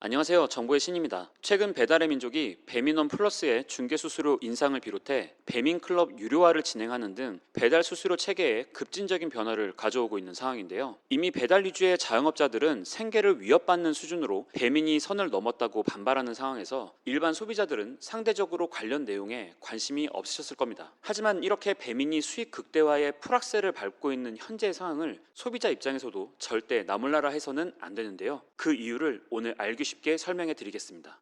안녕하세요. 정보의 신입니다. 최근 배달의 민족이 배민원 플러스의 중개수수료 인상을 비롯해 배민클럽 유료화를 진행하는 등 배달 수수료 체계에 급진적인 변화를 가져오고 있는 상황인데요. 이미 배달 위주의 자영업자들은 생계를 위협받는 수준으로 배민이 선을 넘었다고 반발하는 상황에서 일반 소비자들은 상대적으로 관련 내용에 관심이 없으셨을 겁니다. 하지만 이렇게 배민이 수익 극대화의 풀악셀을 밟고 있는 현재의 상황을 소비자 입장에서도 절대 나몰라라 해서는 안 되는데요. 그 이유를 오늘 알기 쉽게 설명해 드리겠습니다.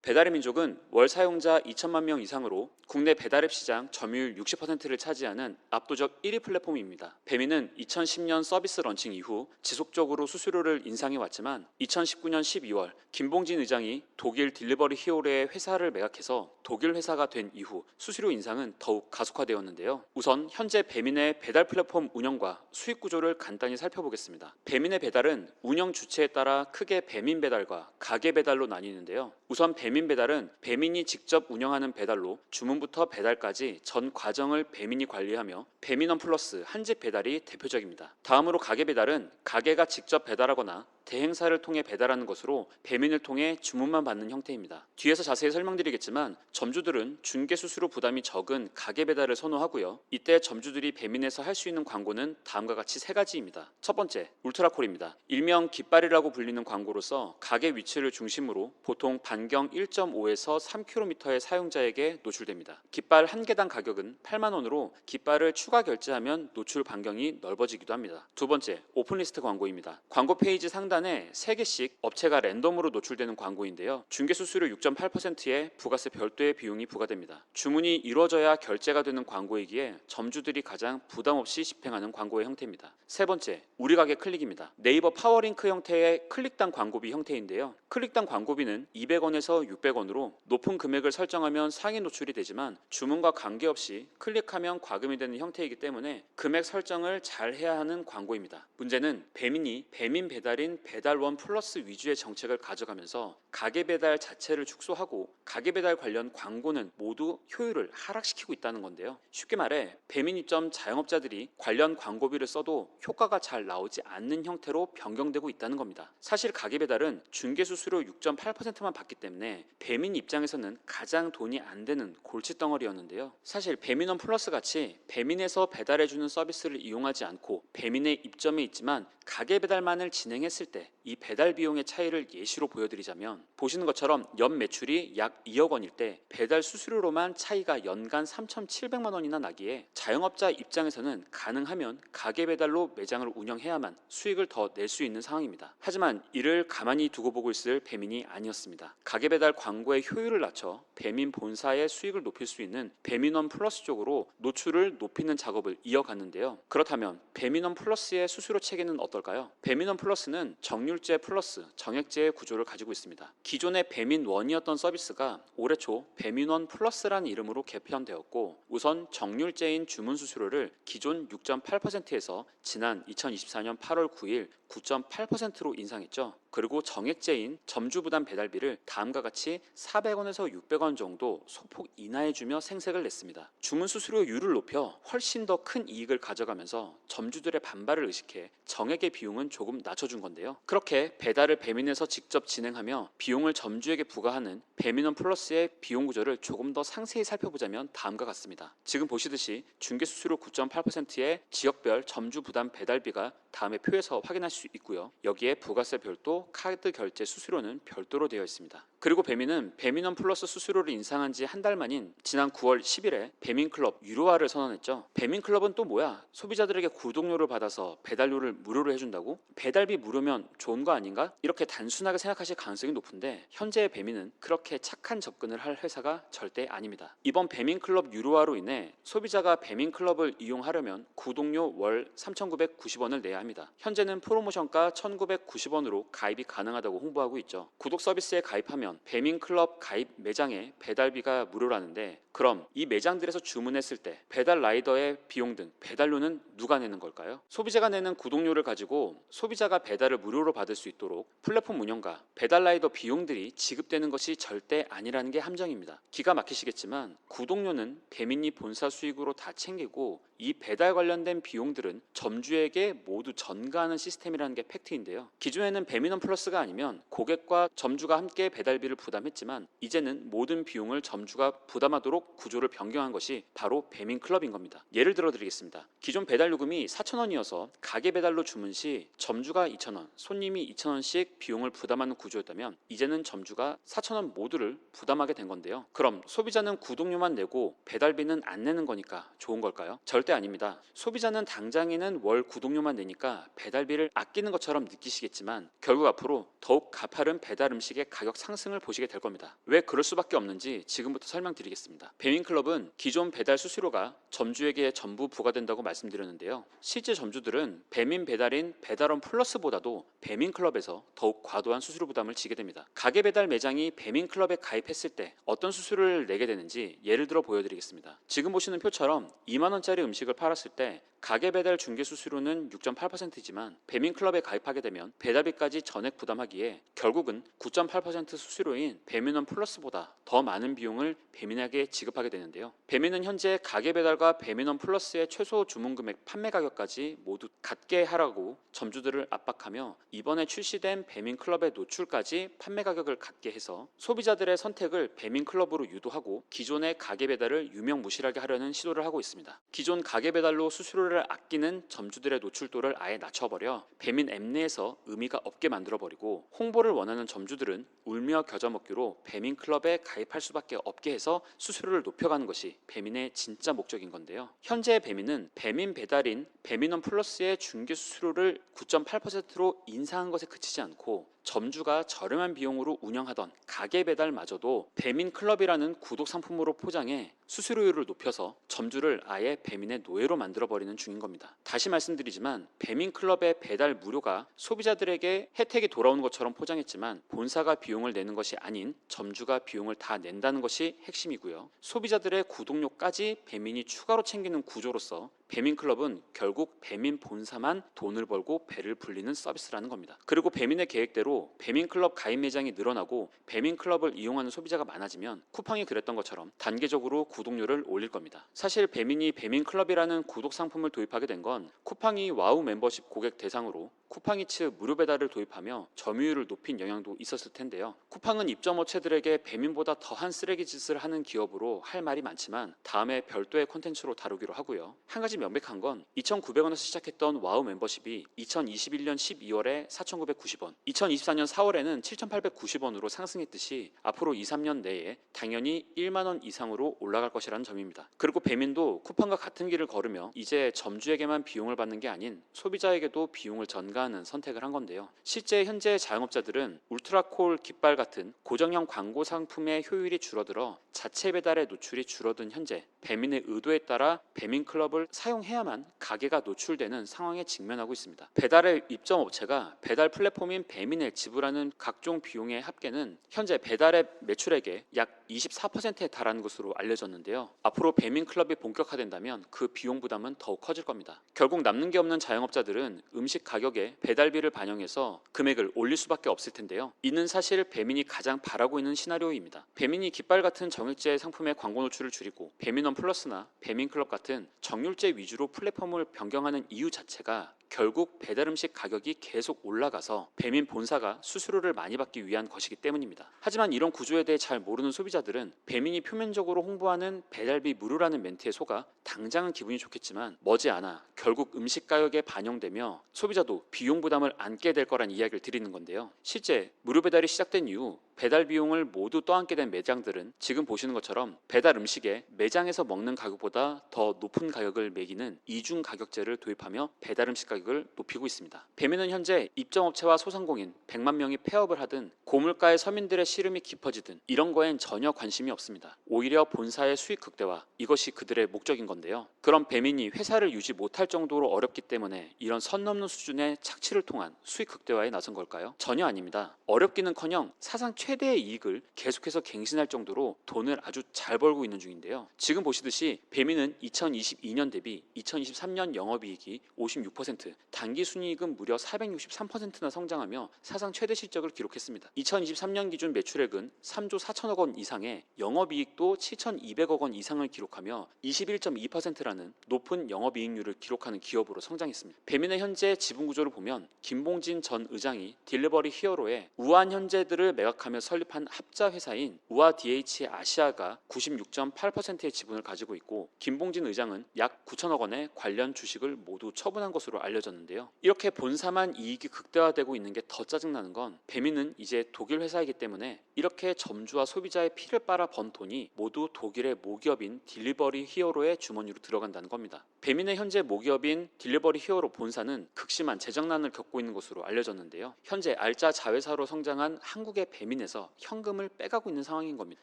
배달의 민족은 월 사용자 2천만 명 이상으로 국내 배달앱 시장 점유율 60%를 차지하는 압도적 1위 플랫폼입니다. 배민은 2010년 서비스 런칭 이후 지속적으로 수수료를 인상해 왔지만 2019년 12월 김봉진 의장이 독일 딜리버리 히어로의 회사를 매각해서 독일 회사가 된 이후 수수료 인상은 더욱 가속화되었는데요. 우선 현재 배민의 배달 플랫폼 운영과 수익 구조를 간단히 살펴보겠습니다. 배민의 배달은 운영 주체에 따라 크게 배민 배달과 가게 배달로 나뉘는데요. 우선 배민 배달은 배민이 직접 운영하는 배달로 주문부터 배달까지 전 과정을 배민이 관리하며 배민원 플러스 한집 배달이 대표적입니다. 다음으로 가게 배달은 가게가 직접 배달하거나 대행사를 통해 배달하는 것으로 배민을 통해 주문만 받는 형태입니다. 뒤에서 자세히 설명드리겠지만 점주들은 중개 수수료 부담이 적은 가게 배달을 선호하고요. 이때 점주들이 배민에서 할 수 있는 광고는 다음과 같이 세 가지입니다. 첫 번째, 울트라콜입니다. 일명 깃발이라고 불리는 광고로서 가게 위치를 중심으로 보통 반경 1.5에서 3km의 사용자에게 노출됩니다. 깃발 한 개당 가격은 8만 원으로 깃발을 추가 결제하면 노출 반경이 넓어지기도 합니다. 두 번째, 오픈리스트 광고입니다. 광고 페이지 상단에 3개씩 업체가 랜덤으로 노출되는 광고인데요. 중개수수료 6.8%의 부가세 별도의 비용이 부과됩니다. 주문이 이루어져야 결제가 되는 광고이기에 점주들이 가장 부담 없이 집행하는 광고의 형태입니다. 세 번째, 우리 가게 클릭입니다. 네이버 파워링크 형태의 클릭당 광고비 형태인데요. 클릭당 광고비는 200원에서 600원으로 높은 금액을 설정하면 상위 노출이 되지만 주문과 관계없이 클릭하면 과금이 되는 형태이기 때문에 금액 설정을 잘 해야 하는 광고입니다. 문제는 배민이 배민 배달인 배달원 플러스 위주의 정책을 가져가면서 가게 배달 자체를 축소하고 가게 배달 관련 광고는 모두 효율을 하락시키고 있다는 건데요. 쉽게 말해 배민 입점 자영업자들이 관련 광고비를 써도 효과가 잘 나오지 않는 형태로 변경되고 있다는 겁니다. 사실 가게 배달은 중개 수수료 6.8%만 받기 때문에 배민 입장에서는 가장 돈이 안 되는 골칫덩어리였는데요. 사실 배민원 플러스 같이 배민에서 배달해주는 서비스를 이용하지 않고 배민의 입점에 있지만 가게 배달만을 진행했을 때 이 배달 비용의 차이를 예시로 보여드리자면 보시는 것처럼 연 매출이 약 2억 원일 때 배달 수수료로만 차이가 연간 3,700만 원이나 나기에 자영업자 입장에서는 가능하면 가게 배달로 매장을 운영해야만 수익을 더 낼 수 있는 상황입니다. 하지만 이를 가만히 두고 보고 있을 배민이 아니었습니다. 가게 배달 광고의 효율을 낮춰 배민 본사의 수익을 높일 수 있는 배민원 플러스 쪽으로 노출을 높이는 작업을 이어갔는데요. 그렇다면 배민원 플러스의 수수료 체계는 어떨까요? 배민원 플러스는 정률제 플러스 정액제의 구조를 가지고 있습니다. 기존의 배민원이었던 서비스가 올해 초 배민원 플러스라는 이름으로 개편되었고 우선 정률제인 주문 수수료를 기존 6.8%에서 지난 2024년 8월 9일 9.8%로 인상했죠. 그리고 정액제인 점주부담 배달비를 다음과 같이 400원에서 600원 정도 소폭 인하해주며 생색을 냈습니다. 주문 수수료율을 높여 훨씬 더 큰 이익을 가져가면서 점주들의 반발을 의식해 정액의 비용은 조금 낮춰준 건데요. 그렇게 배달을 배민에서 직접 진행하며 비용을 점주에게 부과하는 배민원 플러스의 비용 구조를 조금 더 상세히 살펴보자면 다음과 같습니다. 지금 보시듯이 중개수수료 9.8%의 지역별 점주 부담 배달비가 다음의 표에서 확인할 수 있고요. 여기에 부가세 별도, 카드 결제 수수료는 별도로 되어 있습니다. 그리고 배민은 배민원 플러스 수수료를 인상한 지 한 달 만인 지난 9월 10일에 배민클럽 유료화를 선언했죠. 배민클럽은 또 뭐야? 소비자들에게 구독료를 받아서 배달료를 무료로 해준다고? 배달비 무료면 좋은 거 아닌가? 이렇게 단순하게 생각하실 가능성이 높은데 현재의 배민은 그렇게 착한 접근을 할 회사가 절대 아닙니다. 이번 배민클럽 유료화로 인해 소비자가 배민클럽을 이용하려면 구독료 월 3,990원을 내야 합니다. 현재는 프로모션가 1,990원으로 가입이 가능하다고 홍보하고 있죠. 구독 서비스에 가입하면 배민클럽 가입 매장에 배달비가 무료라는데 그럼 이 매장들에서 주문했을 때 배달 라이더의 비용 등 배달료는 누가 내는 걸까요? 소비자가 내는 구독료를 가지고 소비자가 배달을 무료로 받을 수 있도록 플랫폼 운영과 배달 라이더 비용들이 지급되는 것이 절대 아니라는 게 함정입니다. 기가 막히시겠지만 구독료는 배민이 본사 수익으로 다 챙기고 이 배달 관련된 비용들은 점주에게 모두 전가하는 시스템이라는 게 팩트인데요. 기존에는 배민원 플러스가 아니면 고객과 점주가 함께 배달비를 부담했지만 이제는 모든 비용을 점주가 부담하도록 구조를 변경한 것이 바로 배민클럽인 겁니다. 예를 들어 드리겠습니다. 기존 배달 요금이 4,000원이어서 가게 배달로 주문 시 점주가 2,000원, 손님이 2,000원씩 비용을 부담하는 구조였다면 이제는 점주가 4,000원 모두를 부담하게 된 건데요. 그럼 소비자는 구독료만 내고 배달비는 안 내는 거니까 좋은 걸까요? 절대 아닙니다. 소비자는 당장에는 월 구독료만 내니까 배달비를 아끼는 것처럼 느끼시겠지만 결국 앞으로 더욱 가파른 배달 음식의 가격 상승을 보시게 될 겁니다. 왜 그럴 수밖에 없는지 지금부터 설명드리겠습니다. 배민클럽은 기존 배달 수수료가 점주에게 전부 부과된다고 말씀드렸는데요. 실제 점주들은 배민 배달인 배달원 플러스보다도 배민클럽에서 더욱 과도한 수수료 부담을 지게 됩니다. 가게 배달 매장이 배민클럽에 가입했을 때 어떤 수수료를 내게 되는지 예를 들어 보여드리겠습니다. 지금 보시는 표처럼 2만원짜리 음식을 팔았을 때 가게 배달 중개 수수료는 6.8%이지만 배민클럽에 가입하게 되면 배달비까지 전액 부담하기에 결국은 9.8% 수수료인 배민원 플러스보다 더 많은 비용을 배민에게 지급하게 되는데요. 배민은 현재 가게 배달과 배민원 플러스의 최소 주문 금액 판매 가격까지 모두 같게 하라고 점주들을 압박하며 이번에 출시된 배민클럽의 노출까지 판매 가격을 같게 해서 소비자들의 선택을 배민클럽으로 유도하고 기존의 가게 배달을 유명무실하게 하려는 시도를 하고 있습니다. 기존 가게 배달로 수수료를 아끼는 점주들의 노출도를 아예 낮춰버려 배민 앱 내에서 의미가 없게 만들어버리고 홍보를 원하는 점주들은 울며 겨자 먹기로 배민클럽에 가입할 수밖에 없게 해서 수수료를 높여가는 것이 배민의 진짜 목적인 건데요. 현재 배민은 배민 배달인 배민원 플러스의 중개 수수료를 9.8%로 인상한 것에 그치지 않고 점주가 저렴한 비용으로 운영하던 가게 배달마저도 배민클럽이라는 구독 상품으로 포장해 수수료율을 높여서 점주를 아예 배민의 노예로 만들어버리는 중인 겁니다. 다시 말씀드리지만 배민클럽의 배달 무료가 소비자들에게 혜택이 돌아오는 것처럼 포장했지만 본사가 비용을 내는 것이 아닌 점주가 비용을 다 낸다는 것이 핵심이고요. 소비자들의 구독료까지 배민이 추가로 챙기는 구조로서 배민클럽은 결국 배민 본사만 돈을 벌고 배를 불리는 서비스라는 겁니다. 그리고 배민의 계획대로 배민클럽 가입 매장이 늘어나고 배민클럽을 이용하는 소비자가 많아지면 쿠팡이 그랬던 것처럼 단계적으로 구독료를 올릴 겁니다. 사실 배민이 배민클럽이라는 구독 상품을 도입하게 된 건 쿠팡이 와우 멤버십 고객 대상으로 쿠팡이츠 무료 배달을 도입하며 점유율을 높인 영향도 있었을 텐데요. 쿠팡은 입점업체들에게 배민보다 더한 쓰레기 짓을 하는 기업으로 할 말이 많지만 다음에 별도의 콘텐츠로 다루기로 하고요. 한 가지 명백한 건 2,900원에서 시작했던 와우 멤버십이 2021년 12월에 4,990원, 2024년 4월에는 7,890원으로 상승했듯이 앞으로 2, 3년 내에 당연히 1만 원 이상으로 올라갈 것이라는 점입니다. 그리고 배민도 쿠팡과 같은 길을 걸으며 이제 점주에게만 비용을 받는 게 아닌 소비자에게도 비용을 전가하는 선택을 한 건데요. 실제 현재 자영업자들은 울트라콜 깃발 같은 고정형 광고 상품의 효율이 줄어들어 자체 배달의 노출이 줄어든 현재 배민의 의도에 따라 배민클럽을 사용해야만 가게가 노출되는 상황에 직면하고 있습니다. 배달의 입점업체가 배달 플랫폼인 배민에 지불하는 각종 비용의 합계는 현재 배달앱 매출액의 약 24%에 달하는 것으로 알려졌는데요. 앞으로 배민클럽이 본격화된다면 그 비용 부담은 더욱 커질 겁니다. 결국 남는 게 없는 자영업자들은 음식 가격에 배달비를 반영해서 금액을 올릴 수밖에 없을 텐데요. 이는 사실 배민이 가장 바라고 있는 시나리오입니다. 배민이 깃발 같은 정액제 상품의 광고 노출을 줄이고 배민원 플러스나 배민클럽 같은 정률제 위주로 플랫폼을 변경하는 이유 자체가 결국 배달 음식 가격이 계속 올라가서 배민 본사가 수수료를 많이 받기 위한 것이기 때문입니다. 하지만 이런 구조에 대해 잘 모르는 소비자들은 배민이 표면적으로 홍보하는 배달비 무료라는 멘트에 속아 당장은 기분이 좋겠지만 머지않아 결국 음식 가격에 반영되며 소비자도 비용 부담을 안게 될 거란 이야기를 드리는 건데요. 실제 무료 배달이 시작된 이후 배달 비용을 모두 떠안게 된 매장들은 지금 보시는 것처럼 배달 음식에 매장에서 먹는 가격보다 더 높은 가격을 매기는 이중 가격제를 도입하며 배달 음식 가격을 높이고 있습니다. 배민은 현재 입점업체와 소상공인 100만 명이 폐업을 하든 고물가의 서민들의 시름이 깊어지든 이런 거엔 전혀 관심이 없습니다. 오히려 본사의 수익 극대화, 이것이 그들의 목적인 건데요. 그럼 배민이 회사를 유지 못할 정도로 어렵기 때문에 이런 선 넘는 수준의 착취를 통한 수익 극대화에 나선 걸까요? 전혀 아닙니다. 어렵기는커녕 사상 최대의 이익을 계속해서 갱신할 정도로 돈을 아주 잘 벌고 있는 중인데요. 지금 보시듯이 배민은 2022년 대비 2023년 영업이익이 56%, 단기 순이익은 무려 463%나 성장하며 사상 최대 실적을 기록했습니다. 2023년 기준 매출액은 3조 4천억 원 이상에 영업이익도 7,200억 원 이상을 기록하며 21.2%라는 높은 영업이익률을 기록하는 기업으로 성장했습니다. 배민의 현재 지분 구조를 보면 김봉진 전 의장이 딜리버리 히어로의 우한 현재들을 매각하며 설립한 합자 회사인 우아 DH 아시아가 96.8%의 지분을 가지고 있고, 김봉진 의장은 약 9천억 원의 관련 주식을 모두 처분한 것으로 알려졌는데요. 이렇게 본사만 이익이 극대화되고 있는 게 더 짜증나는 건, 배민은 이제 독일 회사이기 때문에 이렇게 점주와 소비자의 피를 빨아 번 돈이 모두 독일의 모기업인 딜리버리 히어로의 주머니로 들어간다는 겁니다. 배민의 현재 모기업인 딜리버리 히어로 본사는 극심한 재정난을 겪고 있는 것으로 알려졌는데요. 현재 알짜 자회사로 성장한 한국의 배민에서 현금을 빼가고 있는 상황인 겁니다.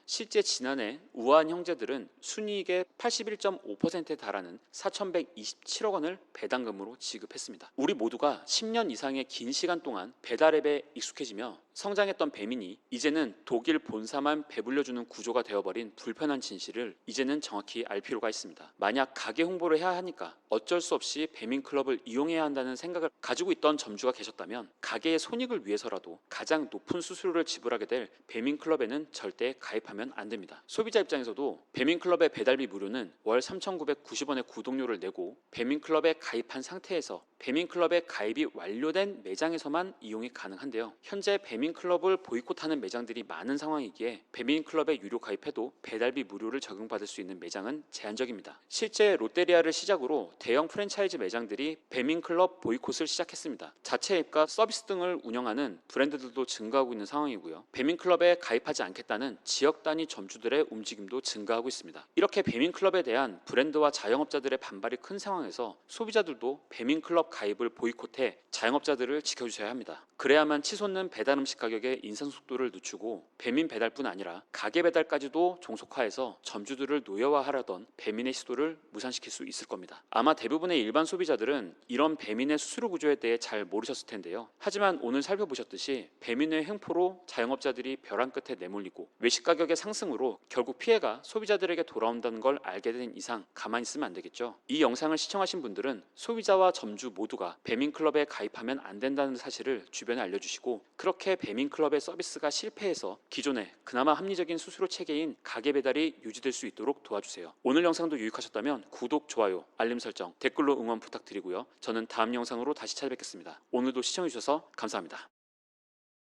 실제 지난해 우한 형제들은 순이익의 81.5%에 달하는 4,127억 원을 배당금으로 지급했습니다. 우리 모두가 10년 이상의 긴 시간 동안 배달앱에 익숙해지며 성장했던 배민이 이제는 독일 본사만 배불려주는 구조가 되어버린 불편한 진실을 이제는 정확히 알 필요가 있습니다. 만약 가게 홍보를 해야 하니까 어쩔 수 없이 배민클럽을 이용해야 한다는 생각을 가지고 있던 점주가 계셨다면, 가게의 손익을 위해서라도 가장 높은 수수료를 지불하게 될 배민클럽에는 절대 가입하면 안 됩니다. 소비자 입장에서도 배민클럽의 배달비 무료는 월 3,990원의 구독료를 내고 배민클럽에 가입한 상태에서 배민클럽의 가입이 완료된 매장에서만 이용이 가능한데요. 현재 배민클럽을 보이콧하는 매장들이 많은 상황이기에 배민클럽에 유료 가입해도 배달비 무료를 적용받을 수 있는 매장은 제한적입니다. 실제 롯데리아를 시작으로 대형 프랜차이즈 매장들이 배민클럽 보이콧을 시작했습니다. 자체 앱과 서비스 등을 운영하는 브랜드들도 증가하고 있는 상황이고요. 배민클럽에 가입하지 않겠다는 지역 단위 점주들의 움직임도 증가하고 있습니다. 이렇게 배민클럽에 대한 브랜드와 자영업자들의 반발이 큰 상황에서 소비자들도 배민클럽 가입을 보이콧해 자영업자들을 지켜주셔야 합니다. 그래야만 치솟는 배달 음식 가격의 인상 속도를 늦추고 배민 배달뿐 아니라 가게 배달까지도 종속화해서 점주들을 노예화하려던 배민의 시도를 무산시킬 수 있을 겁니다. 아마 대부분의 일반 소비자들은 이런 배민의 수수료 구조에 대해 잘 모르셨을 텐데요. 하지만 오늘 살펴보셨듯이 배민의 횡포로 자영업자들이 벼랑 끝에 내몰리고 외식 가격의 상승으로 결국 피해가 소비자들에게 돌아온다는 걸 알게 된 이상 가만히 있으면 안 되겠죠. 이 영상을 시청하신 분들은 소비자와 점주 모두가 배민클럽에 가입하면 안 된다는 사실을 주변에 알려주시고, 그렇게 배민클럽의 서비스가 실패해서 기존의 그나마 합리적인 수수료 체계인 가게 배달이 유지될 수 있도록 도와주세요. 오늘 영상도 유익하셨다면 구독, 좋아요, 알림 설정, 댓글로 응원 부탁드리고요. 저는 다음 영상으로 다시 찾아뵙겠습니다. 오늘도 시청해주셔서 감사합니다.